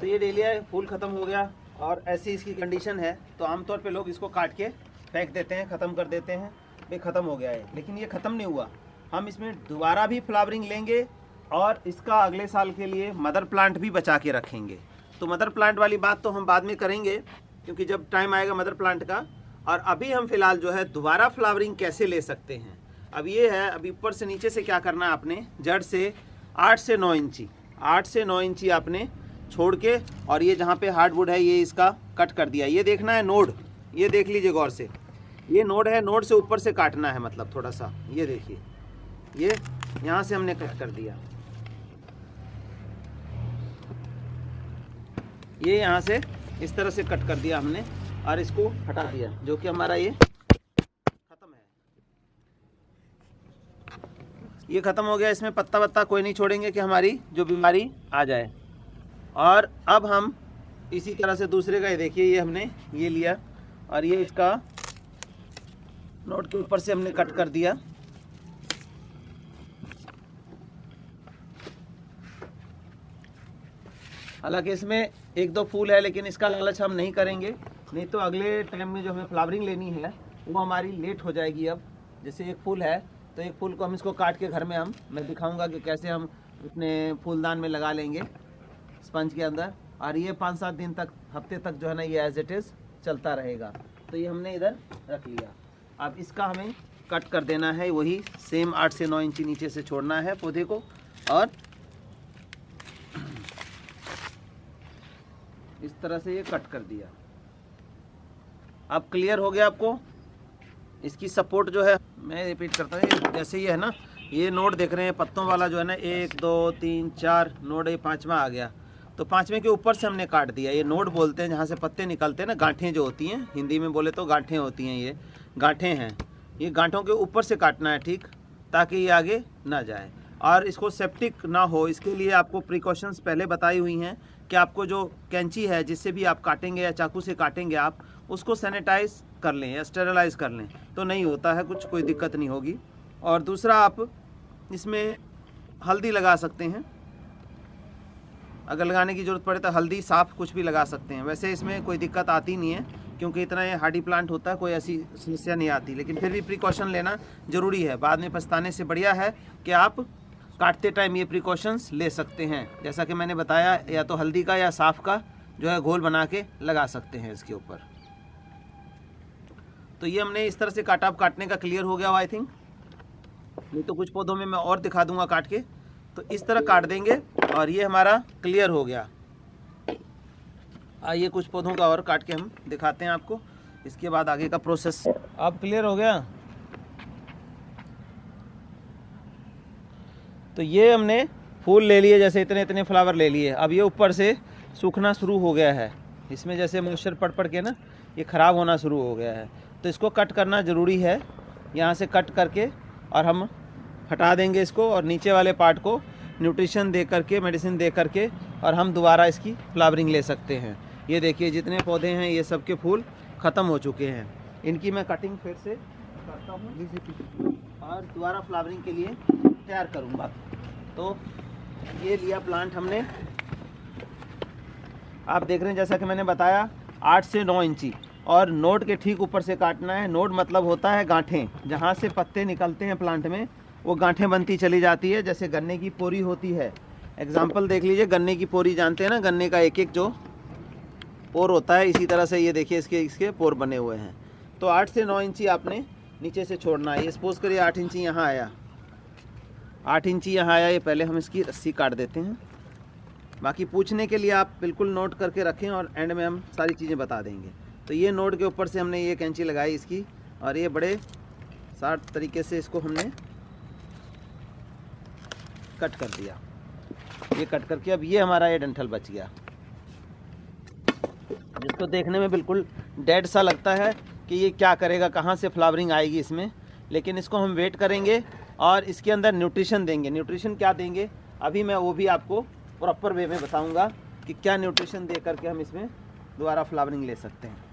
तो ये डेलिया फूल ख़त्म हो गया और ऐसी इसकी कंडीशन है, तो आमतौर पे लोग इसको काट के फेंक देते हैं, ख़त्म कर देते हैं, ये ख़त्म हो गया है। लेकिन ये ख़त्म नहीं हुआ, हम इसमें दोबारा भी फ्लावरिंग लेंगे और इसका अगले साल के लिए मदर प्लांट भी बचा के रखेंगे। तो मदर प्लांट वाली बात तो हम बाद में करेंगे, क्योंकि जब टाइम आएगा मदर प्लांट का। और अभी हम फिलहाल जो है दोबारा फ्लावरिंग कैसे ले सकते हैं, अब ये है। अभी ऊपर से नीचे से क्या करना है, आपने जड़ से 8 से 9 इंची 8 से 9 इंची आपने छोड़ के, और ये जहाँ पे हार्डवुड है ये इसका कट कर दिया। ये देखना है नोड, ये देख लीजिए गौर से, ये नोड है, नोड से ऊपर से काटना है, मतलब थोड़ा सा, ये देखिए, ये यहाँ से हमने कट कर दिया, ये यहाँ से इस तरह से कट कर दिया हमने और इसको हटा दिया, जो कि हमारा ये खत्म है। ये खत्म हो गया, इसमें पत्ता वत्ता कोई नहीं छोड़ेंगे कि हमारी जो बीमारी आ जाए। और अब हम इसी तरह से दूसरे का, ये देखिए, ये हमने ये लिया और ये इसका नोट के ऊपर से हमने कट कर दिया। हालांकि इसमें एक दो फूल है, लेकिन इसका लालच हम नहीं करेंगे, नहीं तो अगले टाइम में जो हमें फ्लावरिंग लेनी है वो हमारी लेट हो जाएगी। अब जैसे एक फूल है, तो एक फूल को हम इसको काट के घर में मैं दिखाऊंगा कि कैसे हम अपने फूलदान में लगा लेंगे स्पंज के अंदर, और ये 5-7 दिन तक, हफ्ते तक जो है ना, ये एज इट इज़ चलता रहेगा। तो ये हमने इधर रख लिया। अब इसका हमें कट कर देना है, वही सेम 8 से 9 इंची नीचे से छोड़ना है पौधे को, और इस तरह से ये कट कर दिया। अब क्लियर हो गया आपको। इसकी सपोर्ट जो है, मैं रिपीट करता हूँ, जैसे ये है ना, ये नोड देख रहे हैं पत्तों वाला जो है ना, 1 2 3 4 नोड, ये 5वां आ गया। तो 5वें के ऊपर से हमने काट दिया। ये नोड बोलते हैं जहाँ से पत्ते निकलते हैं ना, गांठें जो होती हैं, हिंदी में बोले तो गांठें होती हैं, ये गांठें हैं। ये गांठों के ऊपर से काटना है, ठीक, ताकि ये आगे ना जाए और इसको सेप्टिक ना हो। इसके लिए आपको प्रिकॉशंस पहले बताई हुई हैं कि आपको जो कैंची है जिससे भी आप काटेंगे या चाकू से काटेंगे, आप उसको सैनिटाइज कर लें या स्टेरलाइज कर लें, तो नहीं होता है कुछ, कोई दिक्कत नहीं होगी। और दूसरा, आप इसमें हल्दी लगा सकते हैं, अगर लगाने की ज़रूरत पड़े तो हल्दी, साफ कुछ भी लगा सकते हैं। वैसे इसमें कोई दिक्कत आती नहीं है, क्योंकि इतना ये हार्डी प्लांट होता है, कोई ऐसी समस्या नहीं आती। लेकिन फिर भी प्रिकॉशन लेना ज़रूरी है, बाद में पछताने से बढ़िया है कि आप काटते टाइम ये प्रिकॉशंस ले सकते हैं। जैसा कि मैंने बताया, या तो हल्दी का या साफ़ का जो है घोल बना के लगा सकते हैं इसके ऊपर। तो ये हमने इस तरह से काटा। अब काटने का क्लियर हो गया आई थिंक, नहीं तो कुछ पौधों में मैं और दिखा दूंगा काट के। तो इस तरह काट देंगे और ये हमारा क्लियर हो गया। आइए कुछ पौधों का और काट के हम दिखाते हैं आपको, इसके बाद आगे का प्रोसेस। अब क्लियर हो गया। तो ये हमने फूल ले लिए, जैसे इतने इतने फ्लावर ले लिए। अब ये ऊपर से सूखना शुरू हो गया है, इसमें जैसे मॉइस्चर पड़ पड़ के ना ये ख़राब होना शुरू हो गया है। तो इसको कट करना ज़रूरी है, यहाँ से कट करके, और हम हटा देंगे इसको, और नीचे वाले पार्ट को न्यूट्रिशन दे करके, मेडिसिन दे करके, और हम दोबारा इसकी फ्लावरिंग ले सकते हैं। ये देखिए जितने पौधे हैं ये सब के फूल ख़त्म हो चुके हैं। इनकी मैं कटिंग फिर से करता हूँ और दोबारा फ्लावरिंग के लिए तैयार करूँगा। तो ये लिया प्लांट हमने, आप देख रहे हैं जैसा कि मैंने बताया 8 से 9 इंची, और नोड के ठीक ऊपर से काटना है। नोड मतलब होता है गांठें, जहाँ से पत्ते निकलते हैं प्लांट में, वो गांठें बनती चली जाती है, जैसे गन्ने की पोरी होती है। एग्जाम्पल देख लीजिए, गन्ने की पोरी जानते हैं ना, गन्ने का एक एक जो पोर होता है, इसी तरह से ये देखिए इसके पोर बने हुए हैं। तो 8 से 9 इंची आपने नीचे से छोड़ना है। ये सपोज करिए 8 इंची यहाँ आया, 8 इंची यहाँ आया, ये पहले हम इसकी रस्सी काट देते हैं। बाकी पूछने के लिए आप बिल्कुल नोट करके रखें, और एंड में हम सारी चीज़ें बता देंगे। तो ये नोट के ऊपर से हमने ये कैंची लगाई इसकी, और ये बड़े शार्प तरीके से इसको हमने कट कर दिया। ये कट करके अब ये हमारा ये डंठल बच गया, जिसको देखने में बिल्कुल डेड सा लगता है कि ये क्या करेगा, कहाँ से फ्लावरिंग आएगी इसमें। लेकिन इसको हम वेट करेंगे और इसके अंदर न्यूट्रिशन देंगे। न्यूट्रिशन क्या देंगे अभी मैं वो भी आपको प्रॉपर वे में बताऊंगा कि क्या न्यूट्रिशन दे करके हम इसमें दोबारा फ्लावरिंग ले सकते हैं।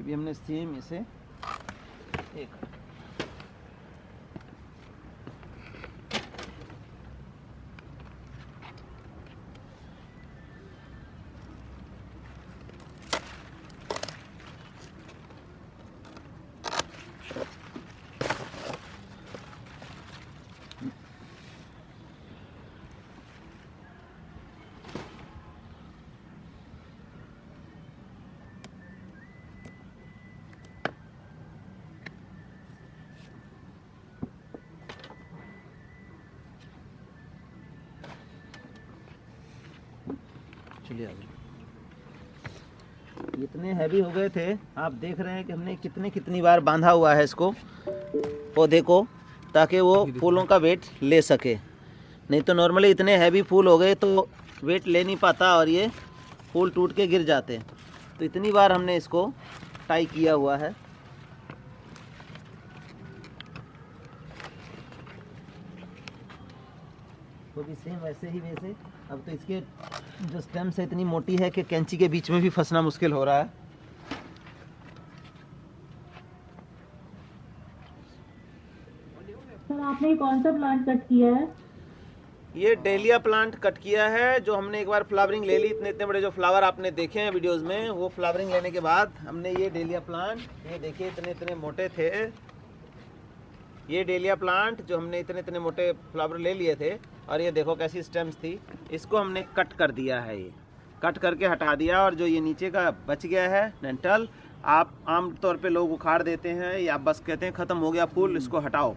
अभी हमने सेम इसे एक चलिए आगे। इतने हैवी हो गए थे, आप देख रहे हैं कि हमने कितनी बार बांधा हुआ है इसको पौधे को, ताकि वो फूलों का वेट ले सके। नहीं तो नॉर्मली इतने हैवी फूल हो गए तो वेट ले नहीं पाता और ये फूल टूट के गिर जाते। तो इतनी बार हमने इसको टाई किया हुआ है। तो भी सेम वैसे ही वैसे। अब तो इसके जो स्टेम्स है इतनी मोटी है कि कैंची के बीच में भी फंसना मुश्किल हो रहा है। सर आपने कौन सा प्लांट कट किया है? ये डेलिया प्लांट कट किया है, जो हमने एक बार फ्लावरिंग ले ली। इतने बड़े जो फ्लावर आपने देखे हैं वीडियोस में, वो फ्लावरिंग लेने के बाद हमने ये डेलिया प्लांट, ये देखिए इतने मोटे थे ये डेलिया प्लांट, जो हमने इतने मोटे फ्लावर ले लिए थे, और ये देखो कैसी स्टेम्स थी, इसको हमने कट कर दिया है। ये कट करके हटा दिया, और जो ये नीचे का बच गया है डंठल, आप आम तौर पे लोग उखाड़ देते हैं या बस कहते हैं ख़त्म हो गया फूल, इसको हटाओ।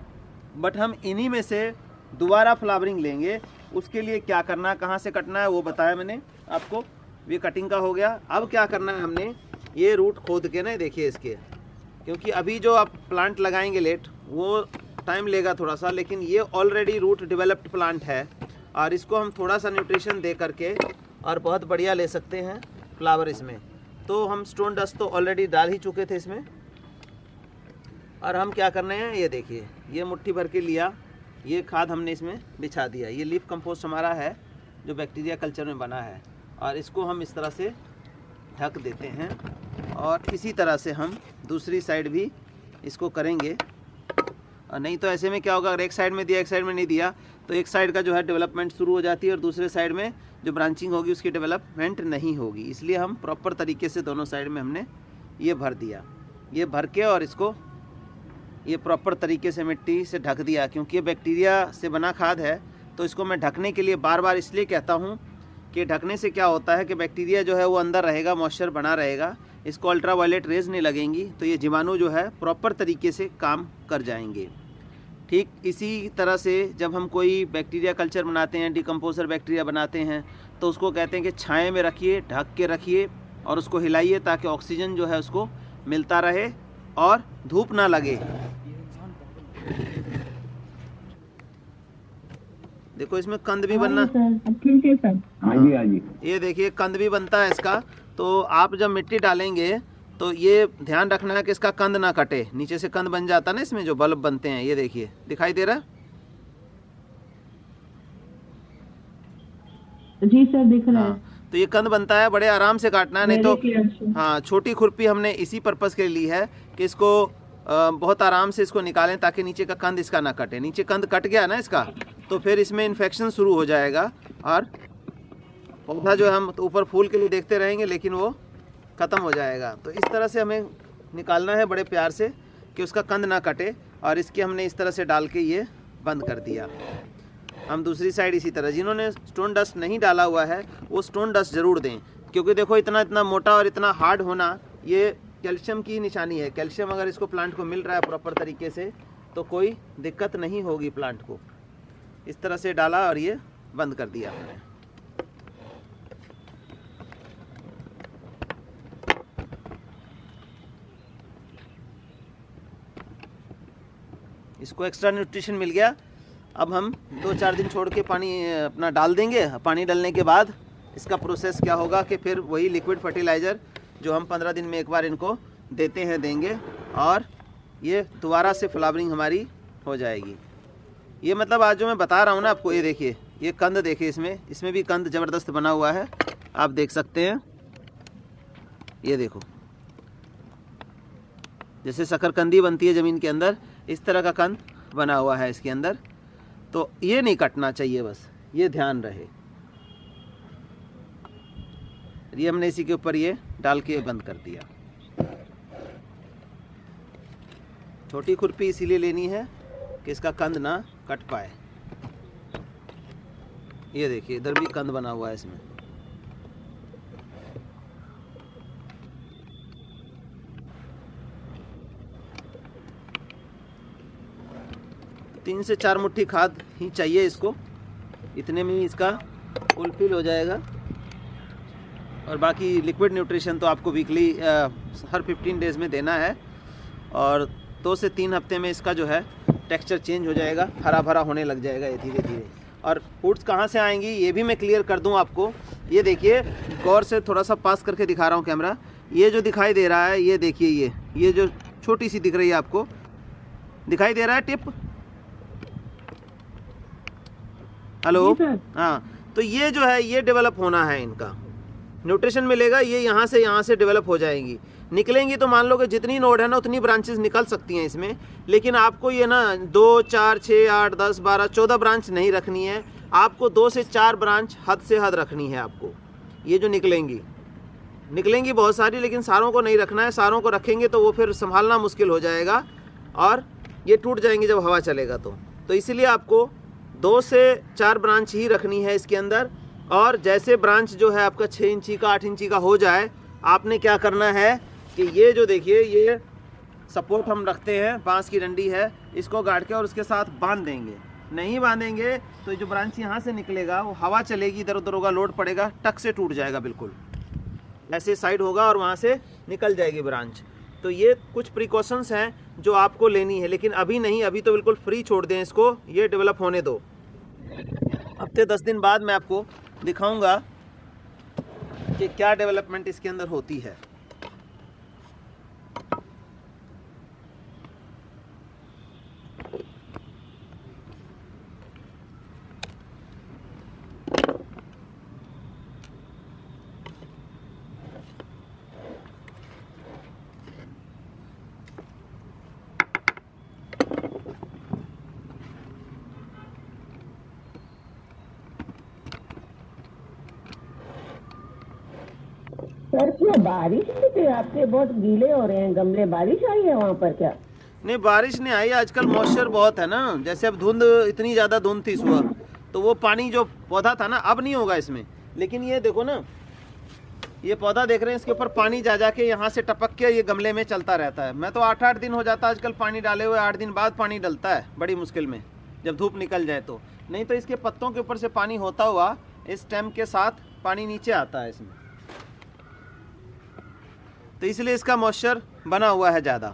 बट हम इन्हीं में से दोबारा फ्लावरिंग लेंगे। उसके लिए क्या करना, कहाँ से कटना है वो बताया मैंने आपको। ये कटिंग का हो गया। अब क्या करना है, हमने ये रूट खोद के ना, देखिए इसके, क्योंकि अभी जो आप प्लांट लगाएंगे लेट, वो टाइम लेगा थोड़ा सा, लेकिन ये ऑलरेडी रूट डेवलप्ड प्लांट है, और इसको हम थोड़ा सा न्यूट्रिशन दे करके और बहुत बढ़िया ले सकते हैं फ्लावर इसमें। तो हम स्टोन डस्ट तो ऑलरेडी डाल ही चुके थे इसमें, और हम क्या करने हैं, ये देखिए, ये मुट्ठी भर के लिया, ये खाद हमने इसमें बिछा दिया। ये लीफ कंपोस्ट हमारा है जो बैक्टीरिया कल्चर में बना है, और इसको हम इस तरह से ढक देते हैं, और इसी तरह से हम दूसरी साइड भी इसको करेंगे। और नहीं तो ऐसे में क्या होगा, अगर एक साइड में दिया एक साइड में नहीं दिया, तो एक साइड का जो है डेवलपमेंट शुरू हो जाती है, और दूसरे साइड में जो ब्रांचिंग होगी उसकी डेवलपमेंट नहीं होगी। इसलिए हम प्रॉपर तरीके से दोनों साइड में हमने ये भर दिया। ये भर के और इसको ये प्रॉपर तरीके से मिट्टी से ढक दिया, क्योंकि ये बैक्टीरिया से बना खाद है। तो इसको मैं ढकने के लिए बार बार इसलिए कहता हूँ कि ढकने से क्या होता है कि बैक्टीरिया जो है वो अंदर रहेगा, मॉइस्चर बना रहेगा, इसको अल्ट्रावायलेट रेज नहीं लगेंगी, तो ये जीवाणु जो है प्रॉपर तरीके से काम कर जाएंगे। ठीक इसी तरह से जब हम कोई बैक्टीरिया कल्चर बनाते हैं, डिकम्पोजर बैक्टीरिया बनाते हैं, तो उसको कहते हैं कि छाए में रखिए, ढक के रखिए, और उसको हिलाइए ताकि ऑक्सीजन जो है उसको मिलता रहे और धूप ना लगे। देखो इसमें कंद भी बनना, ठीक है सर। हाँ जी हाँ जी। ये देखिए कंद भी बनता है इसका। तो आप जब मिट्टी डालेंगे तो ये ध्यान रखना है कि इसका कंद ना कटे। नीचे से कंद बन जाता है ना इसमें, जो बल्ब बनते हैं, ये देखिए दिखाई दे रहा है। जी सर दिख रहा है। हाँ, तो ये कंद बनता है, बड़े आराम से काटना है, नहीं तो हाँ, छोटी खुरपी हमने इसी पर्पस के लिए ली है कि इसको बहुत आराम से इसको निकालें, ताकि नीचे का कंद इसका ना कटे। नीचे कंद कट गया ना इसका, तो फिर इसमें इन्फेक्शन शुरू हो जाएगा, और पौधा जो हम तो ऊपर फूल के लिए देखते रहेंगे, लेकिन वो ख़त्म हो जाएगा। तो इस तरह से हमें निकालना है बड़े प्यार से कि उसका कंद ना कटे, और इसके हमने इस तरह से डाल के ये बंद कर दिया। हम दूसरी साइड इसी तरह, जिन्होंने स्टोन डस्ट नहीं डाला हुआ है वो स्टोन डस्ट ज़रूर दें, क्योंकि देखो इतना मोटा और इतना हार्ड होना ये कैल्शियम की निशानी है। कैल्शियम अगर इसको प्लांट को मिल रहा है प्रॉपर तरीके से, तो कोई दिक्कत नहीं होगी प्लांट को। इस तरह से डाला और ये बंद कर दिया हमने। इसको एक्स्ट्रा न्यूट्रिशन मिल गया। अब हम 2-4 दिन छोड़ के पानी अपना डाल देंगे। पानी डालने के बाद इसका प्रोसेस क्या होगा कि फिर वही लिक्विड फर्टिलाइज़र जो हम 15 दिन में एक बार इनको देते हैं देंगे, और ये दोबारा से फ्लावरिंग हमारी हो जाएगी। ये मतलब आज जो मैं बता रहा हूँ ना आपको, ये देखिए, ये कंद देखिए, इसमें भी कंद ज़बरदस्त बना हुआ है, आप देख सकते हैं। ये देखो, जैसे शकरकंदी बनती है ज़मीन के अंदर, इस तरह का कंद बना हुआ है इसके अंदर। तो ये नहीं कटना चाहिए, बस ये ध्यान रहे। ये हमने इसी के ऊपर ये डाल के बंद कर दिया। छोटी खुरपी इसीलिए लेनी है कि इसका कंद ना कट पाए। ये देखिए इधर भी कंद बना हुआ है इसमें। तीन से 4 मुट्ठी खाद ही चाहिए इसको, इतने में ही इसका फुलफिल हो जाएगा। और बाकी लिक्विड न्यूट्रिशन तो आपको वीकली हर 15 डेज़ में देना है। और 2 से 3 हफ्ते में इसका जो है टेक्सचर चेंज हो जाएगा, हरा भरा होने लग जाएगा ये धीरे धीरे। और फूड्स कहाँ से आएंगी ये भी मैं क्लियर कर दूं आपको। ये देखिए, गौर से थोड़ा सा पास करके दिखा रहा हूँ कैमरा। ये जो दिखाई दे रहा है, ये देखिए, ये जो छोटी सी दिख रही है आपको, दिखाई दे रहा है टिप। हेलो, हाँ, तो ये जो है ये डेवलप होना है, इनका न्यूट्रिशन मिलेगा, ये यहाँ से डेवलप हो जाएंगी। निकलेंगी तो मान लो कि जितनी नोड है ना उतनी ब्रांचेस निकल सकती हैं इसमें, लेकिन आपको ये ना 2, 4, 6, 8, 10, 12, 14 ब्रांच नहीं रखनी है। आपको 2 से 4 ब्रांच हद से हद रखनी है आपको। ये जो निकलेंगी बहुत सारी, लेकिन सारों को नहीं रखना है। सारों को रखेंगे तो वो फिर संभालना मुश्किल हो जाएगा और ये टूट जाएंगे जब हवा चलेगा तो इसलिए आपको 2 से 4 ब्रांच ही रखनी है इसके अंदर। और जैसे ब्रांच जो है आपका 6 इंची का 8 इंची का हो जाए, आपने क्या करना है कि ये जो देखिए, ये सपोर्ट हम रखते हैं, बांस की डंडी है, इसको गाड़ के और उसके साथ बांध देंगे। नहीं बांधेंगे तो जो ब्रांच यहाँ से निकलेगा वो हवा चलेगी, इधर उधर होगा, लोड पड़ेगा, टक से टूट जाएगा, बिल्कुल ऐसे साइड होगा और वहाँ से निकल जाएगी ब्रांच। तो ये कुछ प्रिकॉशंस हैं जो आपको लेनी है, लेकिन अभी नहीं, अभी तो बिल्कुल फ्री छोड़ दें इसको, ये डेवलप होने दो। हफ्ते 10 दिन बाद मैं आपको दिखाऊंगा कि क्या डेवलपमेंट इसके अंदर होती है। सर क्या बारिश हुई थी? आपके बहुत गीले हो रहे हैं गमले, बारिश आई है वहाँ पर क्या? नहीं, बारिश नहीं आई, आजकल मॉइस्चर बहुत है ना। जैसे अब धुंध, इतनी ज़्यादा धुंध थी सुबह, तो वो पानी जो पौधा था ना, अब नहीं होगा इसमें। लेकिन ये देखो ना, ये पौधा देख रहे हैं, इसके ऊपर पानी जा के यहाँ से टपक के ये गमले में चलता रहता है। मैं तो 8-8 दिन हो जाता आजकल पानी डाले हुए, 8 दिन बाद पानी डलता है बड़ी मुश्किल में, जब धूप निकल जाए तो। नहीं तो इसके पत्तों के ऊपर से पानी होता हुआ इस स्टेम के साथ पानी नीचे आता है इसमें, तो इसलिए इसका मॉइस्चर बना हुआ है ज़्यादा।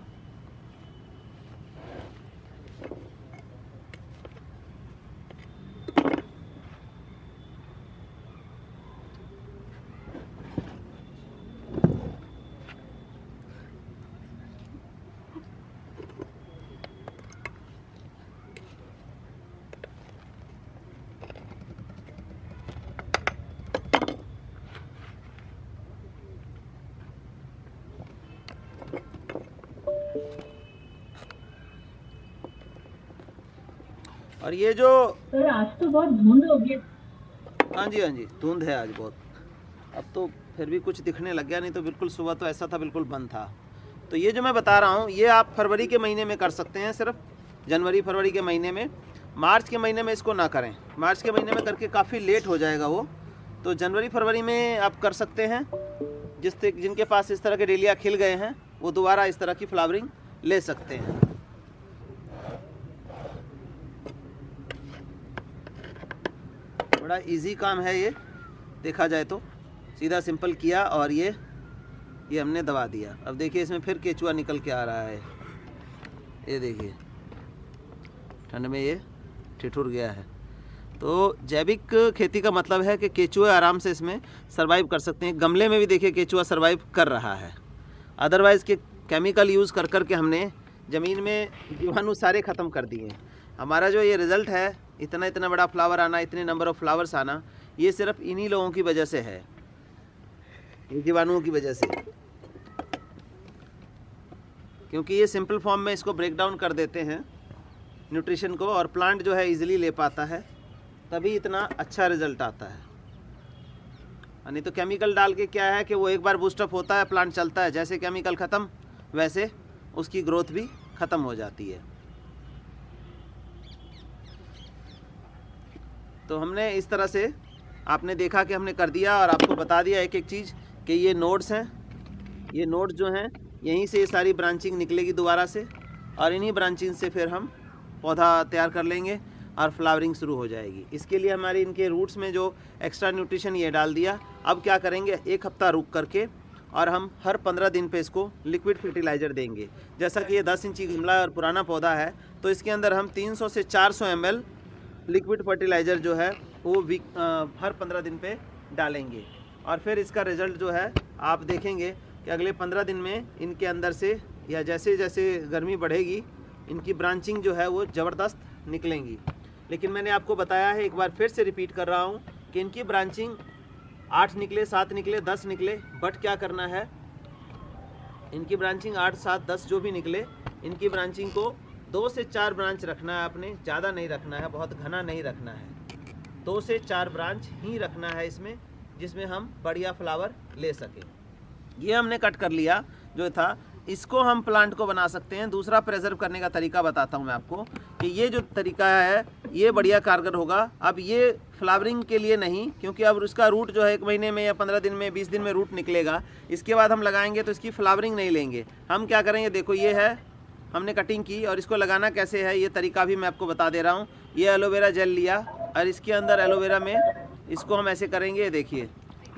और ये जो सर आज तो बहुत धुंध हो गई। हाँ जी धुंध है आज बहुत। अब तो फिर भी कुछ दिखने लग गया, नहीं तो बिल्कुल सुबह तो ऐसा था, बिल्कुल बंद था। तो ये जो मैं बता रहा हूँ, ये आप फरवरी के महीने में कर सकते हैं, सिर्फ जनवरी फरवरी के महीने में। मार्च के महीने में इसको ना करें, मार्च के महीने में करके काफ़ी लेट हो जाएगा वो। तो जनवरी फरवरी में आप कर सकते हैं। जिनके पास इस तरह के डेलिया खिल गए हैं वो दोबारा इस तरह की फ्लावरिंग ले सकते हैं। बड़ा इजी काम है ये, देखा जाए तो सीधा सिंपल किया और ये हमने दबा दिया। अब देखिए इसमें फिर केचुआ निकल के आ रहा है, ये देखिए ठंड में ये ठिठुर गया है। तो जैविक खेती का मतलब है कि केचुए आराम से इसमें सरवाइव कर सकते हैं। गमले में भी देखिए केचुआ सरवाइव कर रहा है, अदरवाइज़ के केमिकल यूज़ कर कर के हमने ज़मीन में जीवाणु सारे ख़त्म कर दिए। हमारा जो ये रिज़ल्ट है, इतना बड़ा फ्लावर आना, इतने नंबर ऑफ़ फ्लावर्स आना, ये सिर्फ इन्हीं लोगों की वजह से है, ये जीवाणुओं की वजह से। क्योंकि ये सिंपल फॉर्म में इसको ब्रेक डाउन कर देते हैं न्यूट्रिशन को, और प्लांट जो है इजीली ले पाता है, तभी इतना अच्छा रिजल्ट आता है। नहीं तो केमिकल डाल के क्या है कि वो एक बार बूस्टअप होता है, प्लांट चलता है, जैसे केमिकल ख़त्म वैसे उसकी ग्रोथ भी ख़त्म हो जाती है। तो हमने इस तरह से, आपने देखा कि हमने कर दिया और आपको बता दिया एक एक चीज़ कि ये नोड्स हैं, ये नोड्स जो हैं यहीं से ये सारी ब्रांचिंग निकलेगी दोबारा से, और इन्हीं ब्रांचिंग से फिर हम पौधा तैयार कर लेंगे और फ्लावरिंग शुरू हो जाएगी। इसके लिए हमारी इनके रूट्स में जो एक्स्ट्रा न्यूट्रिशन ये डाल दिया। अब क्या करेंगे, एक हफ्ता रुक करके और हम हर 15 दिन पे इसको लिक्विड फर्टिलाइज़र देंगे। जैसा कि ये 10 इंची गमला और पुराना पौधा है, तो इसके अंदर हम 300 से 400 ml लिक्विड फर्टिलाइज़र जो है वो हर 15 दिन पे डालेंगे। और फिर इसका रिज़ल्ट जो है आप देखेंगे कि अगले 15 दिन में इनके अंदर से, या जैसे जैसे गर्मी बढ़ेगी, इनकी ब्रांचिंग जो है वो ज़बरदस्त निकलेंगी। लेकिन मैंने आपको बताया है, एक बार फिर से रिपीट कर रहा हूँ कि इनकी ब्रांचिंग 8 निकले, 7 निकले, 10 निकले, बट क्या करना है, इनकी ब्रांचिंग 8, 7, 10 जो भी निकले, इनकी ब्रांचिंग को 2 से 4 ब्रांच रखना है आपने, ज़्यादा नहीं रखना है, बहुत घना नहीं रखना है। 2 से 4 ब्रांच ही रखना है इसमें, जिसमें हम बढ़िया फ्लावर ले सकें। ये हमने कट कर लिया जो था, इसको हम प्लांट को बना सकते हैं। दूसरा प्रेजर्व करने का तरीका बताता हूँ मैं आपको कि ये जो तरीका है ये बढ़िया कारगर होगा। अब ये फ्लावरिंग के लिए नहीं, क्योंकि अब उसका रूट जो है 1 महीने में या 15 दिन में, 20 दिन में रूट निकलेगा। इसके बाद हम लगाएंगे तो इसकी फ्लावरिंग नहीं लेंगे। हम क्या करेंगे, देखो ये है, हमने कटिंग की, और इसको लगाना कैसे है ये तरीका भी मैं आपको बता दे रहा हूँ। ये एलोवेरा जेल लिया और इसके अंदर एलोवेरा में इसको हम ऐसे करेंगे, देखिए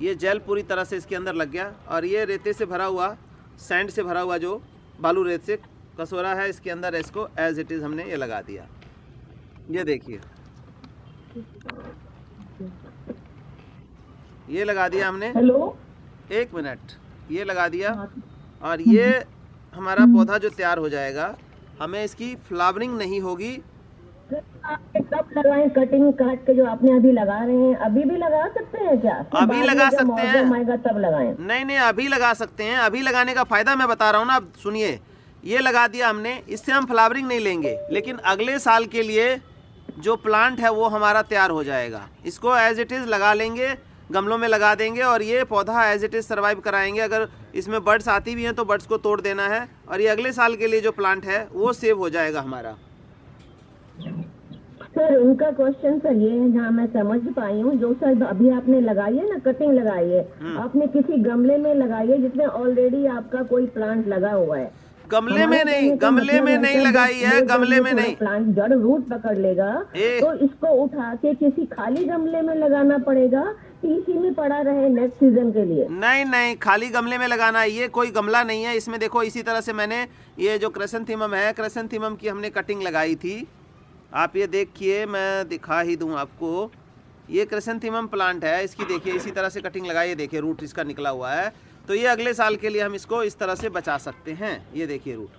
ये जेल पूरी तरह से इसके अंदर लग गया, और ये रेते से भरा हुआ, सैंड से भरा हुआ जो बालू रेत से कसोरा है, इसके अंदर इसको एज इट इज़ हमने ये लगा दिया। ये देखिए ये लगा दिया हमने। हेलो, 1 मिनट, ये लगा दिया, और ये हमारा पौधा जो तैयार हो जाएगा, हमें इसकी फ्लावरिंग नहीं होगी। आपने कब लगाएं? कटिंग काट के जो आपने अभी लगा रहे हैं, अभी भी लगा सकते हैं क्या? अभी लगा सकते हैं, आएगा तब लगाएं? नहीं, अभी लगा सकते हैं। अभी लगाने का फायदा मैं बता रहा हूँ ना, अब सुनिए। ये लगा दिया हमने, इससे हम फ्लावरिंग नहीं लेंगे, लेकिन अगले साल के लिए जो प्लांट है वो हमारा तैयार हो जाएगा। इसको एज इट इज़ लगा लेंगे, गमलों में लगा देंगे, और ये पौधा एज इट इज़ सर्वाइव कराएंगे। अगर इसमें बर्ड्स आती भी हैं तो बर्ड्स को तोड़ देना है, और ये अगले साल के लिए जो प्लांट है वो सेव हो जाएगा हमारा। सर, उनका क्वेश्चन सर ये है, जहाँ मैं समझ पाई हूँ, जो सर अभी आपने लगाई है ना, कटिंग लगाई है, आपने किसी गमले में लगाई है जिसमें ऑलरेडी आपका कोई प्लांट लगा हुआ है? गमले में नहीं, गमले में नहीं लगाई है, गमले में नहीं। प्लांट जड़ रूट पकड़ लेगा तो इसको उठा के किसी खाली गमले में लगाना पड़ेगा, इसी में पड़ा रहे नेक्स्ट सीजन के लिए? नहीं, खाली गमले में लगाना है। ये कोई गमला नहीं है। इसमें देखो, इसी तरह से मैंने ये जो क्रेसेंथीमम है, क्रेसेंथीमम की हमने कटिंग लगाई थी। आप ये देखिए, मैं दिखा ही दूं आपको। ये क्रेसेंथीमम प्लांट है, इसकी देखिए इसी तरह से कटिंग लगाई है, देखिए रूट इसका निकला हुआ है। तो ये अगले साल के लिए हम इसको इस तरह से बचा सकते हैं। ये देखिए रूट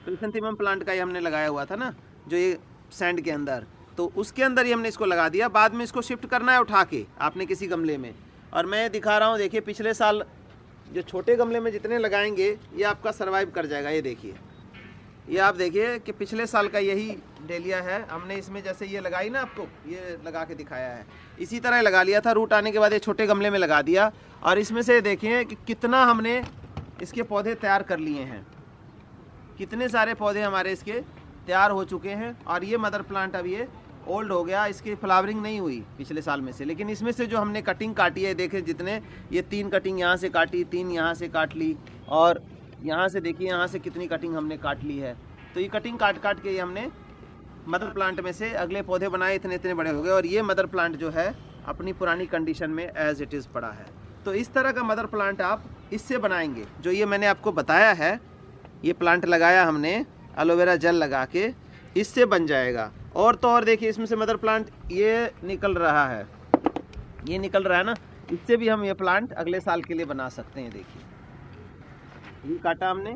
क्रेसेंथीमम प्लांट का ही हमने लगाया हुआ था ना, जो ये सैंड के अंदर, तो उसके अंदर ही हमने इसको लगा दिया। बाद में इसको शिफ्ट करना है उठा के आपने किसी गमले में। और मैं दिखा रहा हूँ, देखिए पिछले साल जो छोटे गमले में जितने लगाएंगे ये आपका सर्वाइव कर जाएगा। ये देखिए, ये आप देखिए कि पिछले साल का यही डेलिया है। हमने इसमें जैसे ये लगाई ना, आपको ये लगा के दिखाया है, इसी तरह लगा लिया था। रूट आने के बाद ये छोटे गमले में लगा दिया, और इसमें से देखिए कि कितना हमने इसके पौधे तैयार कर लिए हैं, कितने सारे पौधे हमारे इसके तैयार हो चुके हैं। और ये मदर प्लांट अब ये ओल्ड हो गया, इसकी फ्लावरिंग नहीं हुई पिछले साल में से, लेकिन इसमें से जो हमने कटिंग काटी है, देखे जितने, ये 3 कटिंग यहाँ से काटी, 3 यहाँ से काट ली, और यहाँ से देखिए यहाँ से कितनी कटिंग हमने काट ली है। तो ये कटिंग काट के ये हमने मदर प्लांट में से अगले पौधे बनाए, इतने इतने बड़े हो गए। और ये मदर प्लांट जो है अपनी पुरानी कंडीशन में एज इट इज़ पड़ा है। तो इस तरह का मदर प्लांट आप इससे बनाएंगे, जो ये मैंने आपको बताया है, ये प्लांट लगाया हमने एलोवेरा जेल लगा के, इससे बन जाएगा। और तो और देखिए, इसमें से मदर प्लांट ये निकल रहा है, ये निकल रहा है ना, इससे भी हम ये प्लांट अगले साल के लिए बना सकते हैं। देखिए ये काटा हमने,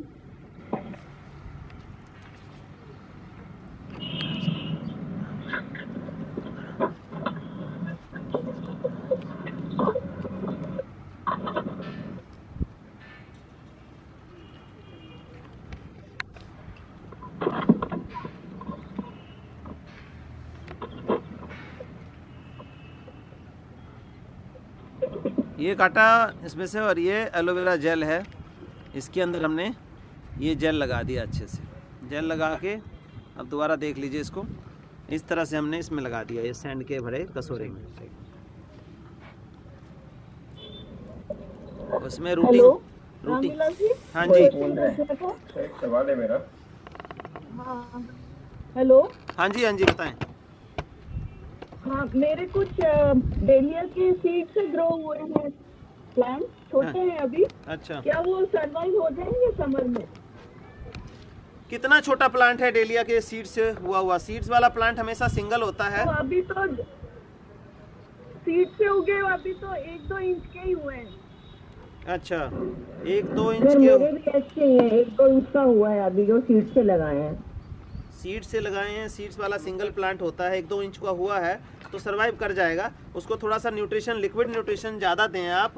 ये काटा इसमें से, और ये एलोवेरा जेल है, इसके अंदर हमने ये जेल लगा दिया अच्छे से। जेल लगा के अब दोबारा देख लीजिए इसको, इस तरह से हमने इसमें लगा दिया, ये सैंड के भरे कटोरे में। उसमें रूटिंग हाँ जी, एक सवाल है मेरा। हेलो। हाँ जी, हाँ जी बताएं। हाँ, मेरे कुछ डेलिया के सीड से ग्रो हुए हैं प्लांट, छोटे हैं अभी। अच्छा, क्या वो सरवाइव हो जाएंगे समर में? कितना छोटा प्लांट है डेलिया के सीड से हुआ? सीड्स वाला प्लांट हमेशा सिंगल होता है। तो अभी तो सीड से उगे, अभी तो 1-2 इंच के ही हुए हैं। अच्छा, 1-2 इंच सर, के मेरे भी अच्छे ही हैं, 1-2 इंच का हुआ है अभी जो सीड से लगाए हैं। सीड से लगाए हैं, सीड्स वाला सिंगल प्लांट होता है, 1-2 इंच का हुआ है तो सरवाइव कर जाएगा। उसको थोड़ा सा न्यूट्रिशन, लिक्विड न्यूट्रिशन ज़्यादा दें आप।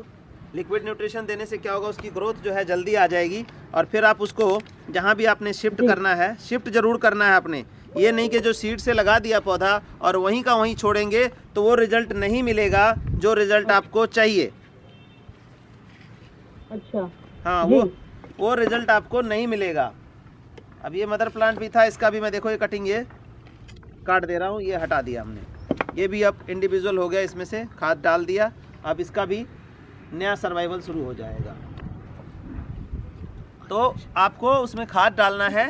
लिक्विड न्यूट्रिशन देने से क्या होगा, उसकी ग्रोथ जो है जल्दी आ जाएगी। और फिर आप उसको जहाँ भी आपने शिफ्ट करना है, शिफ्ट जरूर करना है आपने। ये नहीं कि जो सीड से लगा दिया पौधा और वहीं का वहीं छोड़ेंगे तो वो रिजल्ट नहीं मिलेगा जो रिजल्ट आपको चाहिए। अच्छा, हाँ, वो रिजल्ट आपको नहीं मिलेगा। अब ये मदर प्लांट भी था, इसका भी मैं देखो ये कटिंग ये काट दे रहा हूँ, ये हटा दिया हमने। ये भी अब इंडिविजुअल हो गया, इसमें से खाद डाल दिया, अब इसका भी नया सर्वाइवल शुरू हो जाएगा। तो आपको उसमें खाद डालना है,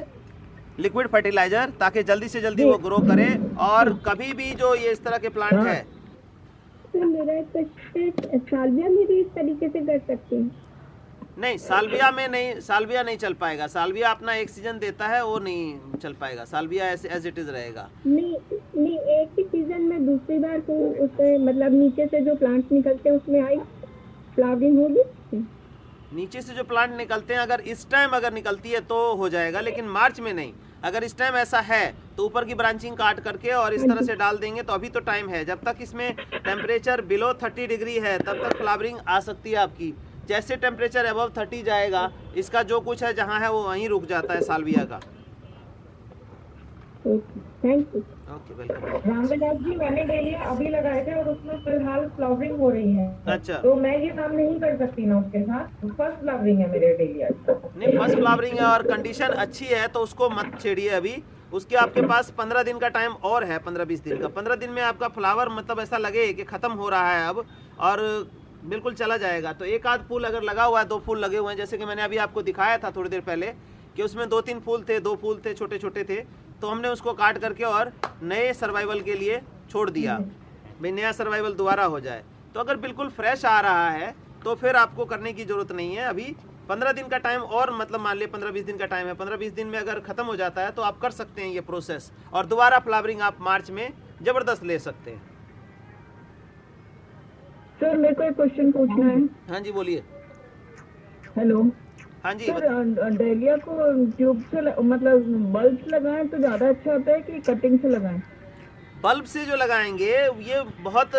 लिक्विड फर्टिलाइजर, ताकि जल्दी से जल्दी वो ग्रो करे। और कभी भी जो ये इस तरह के प्लांट है, तो मेरा एक क्वेश्चन, साल्विया में भी इस तरीके से कर सकते हैं? नहीं, साल्विया में नहीं, साल्विया नहीं चल पाएगा। साल्विया अपना एक सीजन देता है, वो नहीं चल पाएगा। साल्विया एज इट इज रहेगा। नहीं, एक ही सीजन में दूसरी बार को उससे मतलब नीचे से जो प्लांट्स निकलते हैं उसमें आई फ्लावरिंग होगी? नीचे से जो प्लांट निकलते हैं, अगर इस टाइम अगर निकलती है तो हो जाएगा, लेकिन मार्च में नहीं। अगर इस टाइम ऐसा है तो ऊपर की ब्रांचिंग काट करके और इस तरह से डाल देंगे तो अभी तो टाइम है। जब तक इसमें टेम्परेचर बिलो 30 डिग्री है तब तक फ्लावरिंग आ सकती है आपकी। जैसे टेम्परेचर अबव 30 जाएगा, इसका जो कुछ है जहाँ है वो वहीं रुक जाता है साल्विया का। Thank you. Okay, welcome. Ramvilas ji, मैंने डेलिया अभी लगाए थे और उसमें फिलहाल फ्लावरिंग हो रही है। अच्छा, तो मैं ये काम नहीं कर सकती ना उसके साथ? फर्स्ट फ्लावरिंग है मेरे डेलिया। नहीं, फर्स्ट फ्लावरिंग है और कंडीशन अच्छी है तो उसको मत छेड़िए अभी। उसके आपके पास 15 दिन का टाइम और है, 15-20 दिन का। 15 दिन में आपका फ्लावर मतलब ऐसा लगे कि ख़त्म हो रहा है अब, और बिल्कुल चला जाएगा। तो एक आध फूल अगर लगा हुआ है, 2 फूल लगे हुए हैं, जैसे कि मैंने अभी आपको दिखाया था थोड़ी देर पहले कि उसमें 2-3 फूल थे, 2 फूल थे, छोटे छोटे थे, तो हमने उसको काट करके और नए सर्वाइवल के लिए छोड़ दिया, भाई नया सर्वाइवल दोबारा हो जाए। तो अगर बिल्कुल फ्रेश आ रहा है तो फिर आपको करने की ज़रूरत नहीं है। अभी 15 दिन का टाइम और, मतलब मान लिया 15-20 दिन का टाइम है। 15-20 दिन में अगर ख़त्म हो जाता है तो आप कर सकते हैं ये प्रोसेस, और दोबारा फ्लावरिंग आप मार्च में ज़बरदस्त ले सकते हैं। सर, मेरे को एक क्वेश्चन पूछना है। हाँ जी, बोलिए। हेलो। हाँ जी, सर, डेलिया को ट्यूब से मतलब बल्ब से लगाएं तो ज़्यादा अच्छा होता है कि कटिंग से लगाएं? बल्ब से जो लगाएंगे, ये बहुत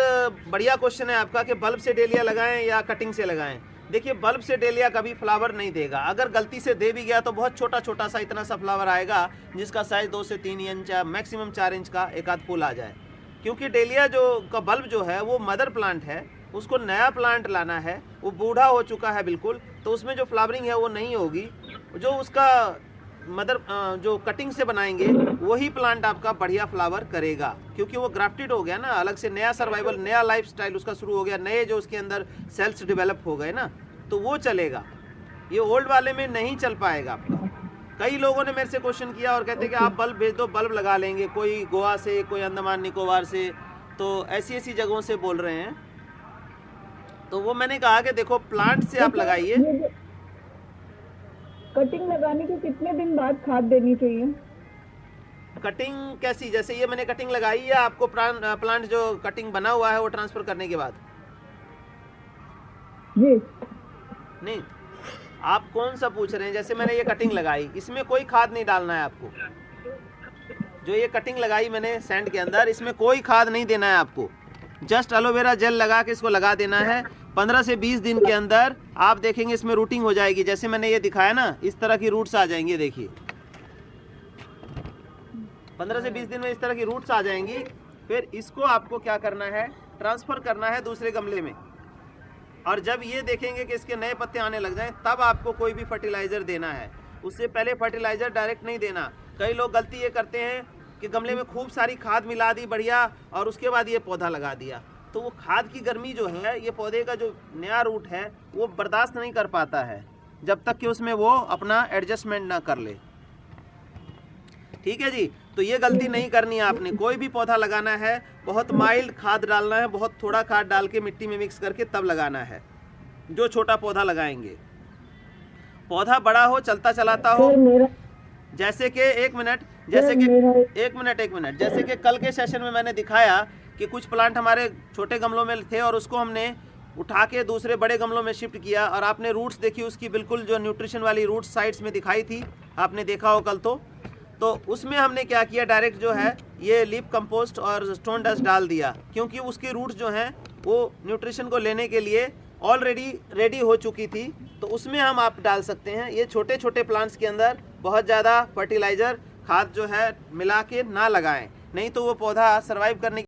बढ़िया क्वेश्चन है आपका कि बल्ब से डेलिया लगाएं या कटिंग से लगाएं। देखिए, बल्ब से डेलिया कभी फ्लावर नहीं देगा। अगर गलती से दे भी गया तो बहुत छोटा छोटा सा इतना सा फ्लावर आएगा जिसका साइज 2 से 3 इंच या मैक्सिमम 4 इंच का एक आध फूल आ जाए। क्योंकि डेलिया जो का बल्ब जो है वो मदर प्लांट है, उसको नया प्लांट लाना है, वो बूढ़ा हो चुका है बिल्कुल, तो उसमें जो फ्लावरिंग है वो नहीं होगी। जो उसका मदर जो कटिंग से बनाएंगे वही प्लांट आपका बढ़िया फ्लावर करेगा, क्योंकि वो ग्राफ्टेड हो गया ना, अलग से नया सर्वाइवल, नया लाइफस्टाइल उसका शुरू हो गया, नए जो उसके अंदर सेल्स डेवलप हो गए ना, तो वो चलेगा। ये ओल्ड वाले में नहीं चल पाएगा आपका। कई लोगों ने मेरे से क्वेश्चन किया और कहते हैं कि आप बल्ब भेज दो, बल्ब लगा लेंगे, कोई गोवा से, कोई अंडमान निकोबार से, तो ऐसी ऐसी जगहों से बोल रहे हैं। तो वो मैंने कहा कि देखो, प्लांट से आप लगाइए। कटिंग लगाने के कितने दिन बाद खाद देनी चाहिए? कटिंग कैसी? जैसे ये मैंने कटिंग लगाई है, आपको प्लांट जो कटिंग बना हुआ है वो ट्रांसफर करने के बाद? जी नहीं, आप कौन सा पूछ रहे हैं? जैसे मैंने ये कटिंग लगाई, इसमें कोई खाद नहीं डालना है आपको। जो ये कटिंग लगाई मैंने सैंड के अंदर, इसमें कोई खाद नहीं देना है आपको। जस्ट एलोवेरा जेल लगा के इसको लगा देना है। 15 से 20 दिन के अंदर आप देखेंगे इसमें रूटिंग हो जाएगी। जैसे मैंने ये दिखाया ना, इस तरह की रूट्स आ जाएंगी। देखिए, 15 से 20 दिन में इस तरह की रूट्स आ जाएंगी। फिर इसको आपको क्या करना है, ट्रांसफ़र करना है दूसरे गमले में। और जब ये देखेंगे कि इसके नए पत्ते आने लग जाएं, तब आपको कोई भी फर्टिलाइज़र देना है। उससे पहले फर्टिलाइज़र डायरेक्ट नहीं देना। कई लोग गलती ये करते हैं कि गमले में खूब सारी खाद मिला दी बढ़िया, और उसके बाद ये पौधा लगा दिया। तो वो खाद की गर्मी जो है, ये पौधे का जो नया रूट है वो बर्दाश्त नहीं कर पाता है जब तक कि उसमें वो अपना एडजस्टमेंट ना कर ले। ठीक है जी, तो ये गलती नहीं करनी है आपने। कोई भी पौधा लगाना है, बहुत माइल्ड खाद डालना है, बहुत थोड़ा खाद डाल के मिट्टी में मिक्स करके तब लगाना है जो छोटा पौधा लगाएंगे। पौधा बड़ा हो, चलता चलाता हो, जैसे कि एक मिनट, जैसे कि कल के सेशन में मैंने दिखाया कि कुछ प्लांट हमारे छोटे गमलों में थे और उसको हमने उठा के दूसरे बड़े गमलों में शिफ्ट किया, और आपने रूट्स देखी उसकी, बिल्कुल जो न्यूट्रिशन वाली रूट्स साइड्स में दिखाई थी, आपने देखा हो कल। तो उसमें हमने क्या किया, डायरेक्ट जो है ये लीफ कंपोस्ट और स्टोन डस्ट डाल दिया, क्योंकि उसके रूट्स जो हैं वो न्यूट्रिशन को लेने के लिए ऑलरेडी रेडी हो चुकी थी। तो उसमें हम आप डाल सकते हैं। ये छोटे छोटे प्लांट्स के अंदर बहुत ज़्यादा फर्टिलाइज़र खाद जो है मिला के ना लगाएं, नहीं तो वो पौधा सर्वाइव करने